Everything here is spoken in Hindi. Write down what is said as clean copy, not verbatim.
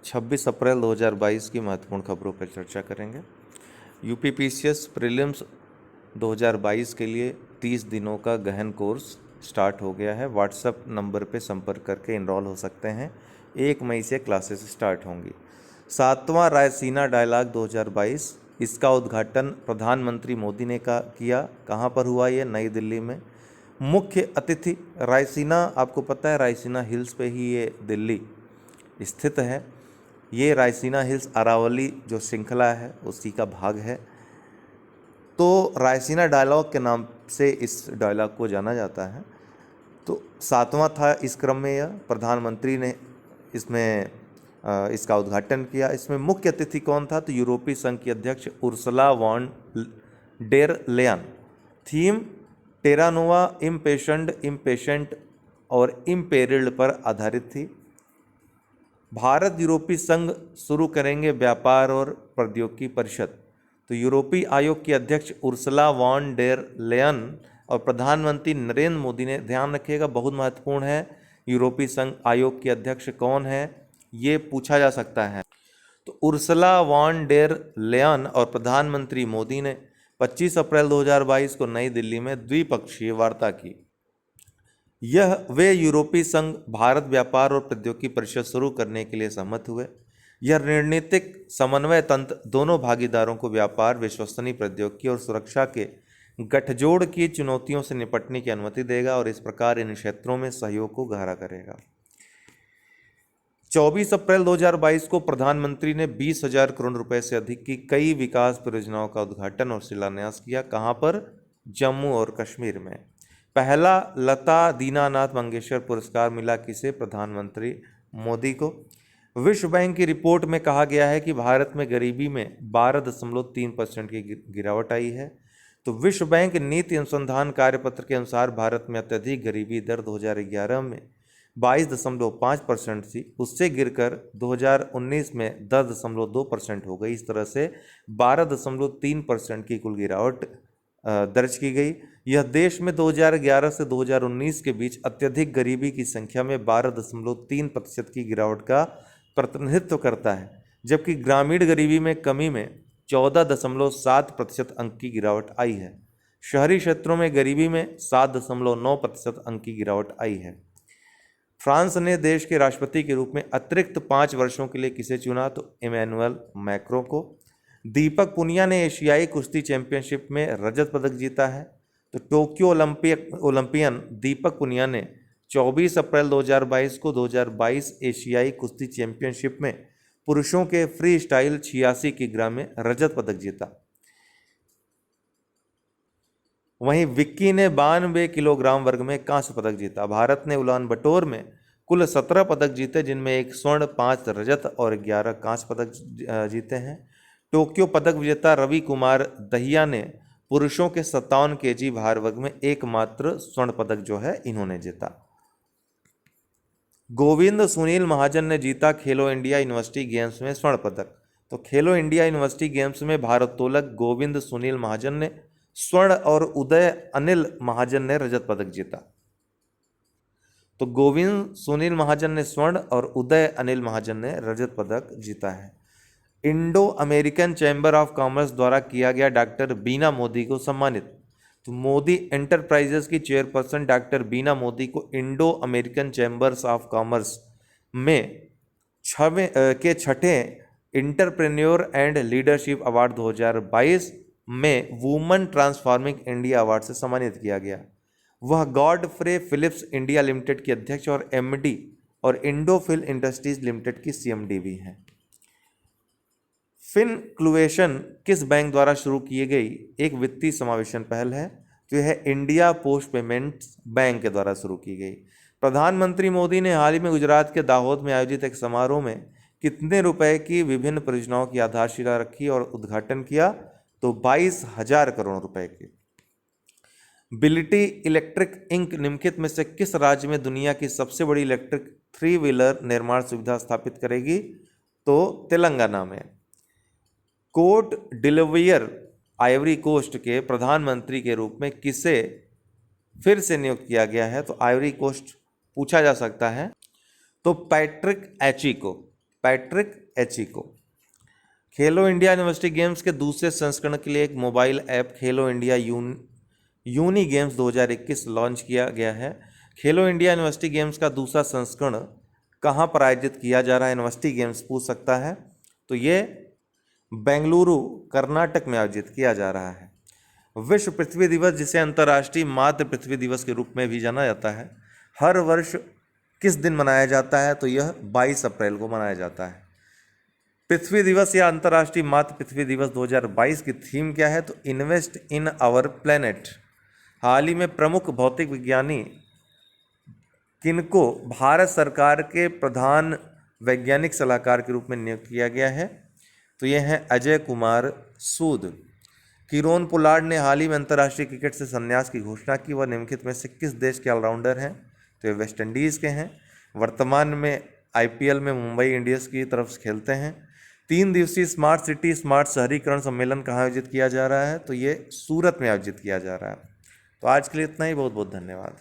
26 अप्रैल 2022 की महत्वपूर्ण खबरों पर चर्चा करेंगे। यूपीपीसीएस प्रीलिम्स 2022 के लिए 30 दिनों का गहन कोर्स स्टार्ट हो गया है। व्हाट्सएप नंबर पर संपर्क करके इनरोल हो सकते हैं। 1 मई से क्लासेस स्टार्ट होंगी। 7वां रायसीना डायलॉग 2022, इसका उद्घाटन प्रधानमंत्री मोदी ने किया। कहाँ पर हुआ ये? नई दिल्ली में। मुख्य अतिथि रायसीना, आपको पता है रायसीना हिल्स पे ही ये दिल्ली स्थित है। ये रायसीना हिल्स अरावली जो श्रृंखला है उसी का भाग है। तो रायसीना डायलॉग के नाम से इस डायलॉग को जाना जाता है। तो 7वां था इस क्रम में। यह प्रधानमंत्री ने इसका उद्घाटन किया। इसमें मुख्य अतिथि कौन था? तो यूरोपीय संघ की अध्यक्ष Ursula von der Leyen. Theme Terra Nova, impatient और इम्पेरिल्ड पर आधारित थी। भारत यूरोपीय संघ शुरू करेंगे व्यापार और प्रौद्योगिकी परिषद। तो यूरोपीय आयोग की अध्यक्ष उर्सुला वॉन डेर लेयन और प्रधानमंत्री नरेंद्र मोदी ने, ध्यान रखिएगा बहुत महत्वपूर्ण है, यूरोपीय संघ आयोग की अध्यक्ष कौन है ये पूछा जा सकता है। तो उर्सुला वॉन डेर लेयन और प्रधानमंत्री मोदी ने 25 अप्रैल 2022 को नई दिल्ली में द्विपक्षीय वार्ता की। वे यूरोपीय संघ भारत व्यापार और प्रौद्योगिकी परिषद शुरू करने के लिए सहमत हुए। यह रणनीतिक समन्वय तंत्र दोनों भागीदारों को व्यापार, विश्वसनीय प्रौद्योगिकी और सुरक्षा के गठजोड़ की चुनौतियों से निपटने की अनुमति देगा और इस प्रकार इन क्षेत्रों में सहयोग को गहरा करेगा। 24 अप्रैल 2022 को प्रधानमंत्री ने 20,000 करोड़ रुपए से अधिक की कई विकास परियोजनाओं का उद्घाटन और शिलान्यास किया। कहाँ पर? जम्मू और कश्मीर में। पहला लता दीनानाथ मंगेशकर पुरस्कार मिला किसे? प्रधानमंत्री मोदी को। विश्व बैंक की रिपोर्ट में कहा गया है कि भारत में गरीबी में 12.3% की गिरावट आई है। तो विश्व बैंक नीति अनुसंधान कार्यपत्र के अनुसार भारत में अत्यधिक गरीबी दर 2011 में 22.5% थी, उससे गिरकर 2019 में 10.2% हो गई। इस तरह से 12.3% की कुल गिरावट दर्ज की गई। यह देश में 2011 से 2019 के बीच अत्यधिक गरीबी की संख्या में 12.3% की गिरावट का प्रतिनिधित्व करता है, जबकि ग्रामीण गरीबी में कमी में 14.7% अंक की गिरावट आई है। शहरी क्षेत्रों में गरीबी में 7.9% अंक की गिरावट आई है। फ्रांस ने देश के राष्ट्रपति के रूप में अतिरिक्त 5 वर्षों के लिए किसे चुना? तो इमैनुअल मैक्रों को। दीपक पुनिया ने एशियाई कुश्ती चैंपियनशिप में रजत पदक जीता है। तो टोक्यो ओलंपियन दीपक पुनिया ने 24 अप्रैल 2022 को 2022 एशियाई कुश्ती चैंपियनशिप में पुरुषों के फ्री स्टाइल 86 किलोग्राम में रजत पदक जीता। वहीं विक्की ने 92 किलोग्राम वर्ग में कांस्य पदक जीता। भारत ने उलानबटोर में कुल 17 पदक जीते, जिनमें 1 स्वर्ण, 5 रजत और 11 कांस्य पदक जीते हैं। टोक्यो पदक विजेता रवि कुमार दहिया ने पुरुषों के 57 kg भार वर्ग में एकमात्र स्वर्ण पदक जो है इन्होंने जीता। गोविंद सुनील महाजन ने जीता खेलो इंडिया यूनिवर्सिटी गेम्स में स्वर्ण पदक। तो खेलो इंडिया यूनिवर्सिटी गेम्स में भारोत्तोलक गोविंद सुनील महाजन ने स्वर्ण और उदय अनिल महाजन ने रजत पदक जीता। तो गोविंद सुनील महाजन ने स्वर्ण और उदय अनिल महाजन ने रजत पदक जीता है। Indo American chamber of commerce द्वारा किया गया डॉक्टर बीना मोदी को सम्मानित। तो मोदी एंटरप्राइजेस की चेयरपर्सन डॉक्टर बीना मोदी को Indo American chambers of commerce में छठे इंटरप्रेन्योर एंड लीडरशिप अवार्ड 2022 में वुमन ट्रांसफॉर्मिंग इंडिया अवार्ड से सम्मानित किया गया। वह गॉडफ्रे फिलिप्स इंडिया लिमिटेड की अध्यक्ष और एमडी और इंडोफिल इंडस्ट्रीज लिमिटेड की सीएमडी भी हैं। फिनक्लुएशन किस बैंक द्वारा शुरू की गई एक वित्तीय समावेशन पहल है? तो यह इंडिया पोस्ट पेमेंट्स बैंक के द्वारा शुरू की गई। प्रधानमंत्री मोदी ने हाल ही में गुजरात के दाहोद में आयोजित एक समारोह में कितने रुपए की विभिन्न परियोजनाओं की आधारशिला रखी और उद्घाटन किया? तो 22,000 करोड़ रुपए की। बिलिटी इलेक्ट्रिक इंक निम्नलिखित में से किस राज्य में दुनिया की सबसे बड़ी इलेक्ट्रिक 3 व्हीलर निर्माण सुविधा स्थापित करेगी? तो तेलंगाना में। कोट डिलवियर आइवरी कोस्ट के प्रधानमंत्री के रूप में किसे फिर से नियुक्त किया गया है? तो आइवरी कोस्ट पूछा जा सकता है। तो पैट्रिक एची को। पैट्रिक एचिको। खेलो इंडिया यूनिवर्सिटी गेम्स के दूसरे संस्करण के लिए एक मोबाइल ऐप खेलो इंडिया यूनी गेम्स 2021 लॉन्च किया गया है। खेलो इंडिया यूनिवर्सिटी गेम्स का दूसरा संस्करण कहाँ पर आयोजित किया जा रहा है? यूनिवर्सिटी गेम्स पूछ सकता है, तो ये बेंगलुरु कर्नाटक में आयोजित किया जा रहा है। विश्व पृथ्वी दिवस, जिसे अंतर्राष्ट्रीय मातृ पृथ्वी दिवस के रूप में भी जाना जाता है, हर वर्ष किस दिन मनाया जाता है? तो यह 22 अप्रैल को मनाया जाता है। पृथ्वी दिवस या अंतर्राष्ट्रीय मातृ पृथ्वी दिवस 2022 की थीम क्या है? तो इन्वेस्ट इन आवर प्लेनेट। हाल ही में प्रमुख भौतिक विज्ञानी किनको भारत सरकार के प्रधान वैज्ञानिक सलाहकार के रूप में नियुक्त किया गया है? तो ये हैं अजय कुमार सूद। कीरोन पोलार्ड ने हाल ही में अंतर्राष्ट्रीय क्रिकेट से संन्यास की घोषणा की। वह निम्नलिखित में से किस देश के ऑलराउंडर हैं? तो ये वेस्ट इंडीज़ के हैं। वर्तमान में आईपीएल में मुंबई इंडियंस की तरफ से खेलते हैं। 3 दिवसीय स्मार्ट सिटी स्मार्ट शहरीकरण सम्मेलन कहाँ आयोजित किया जा रहा है? तो ये सूरत में आयोजित किया जा रहा है। तो आज के लिए इतना ही। बहुत बहुत धन्यवाद।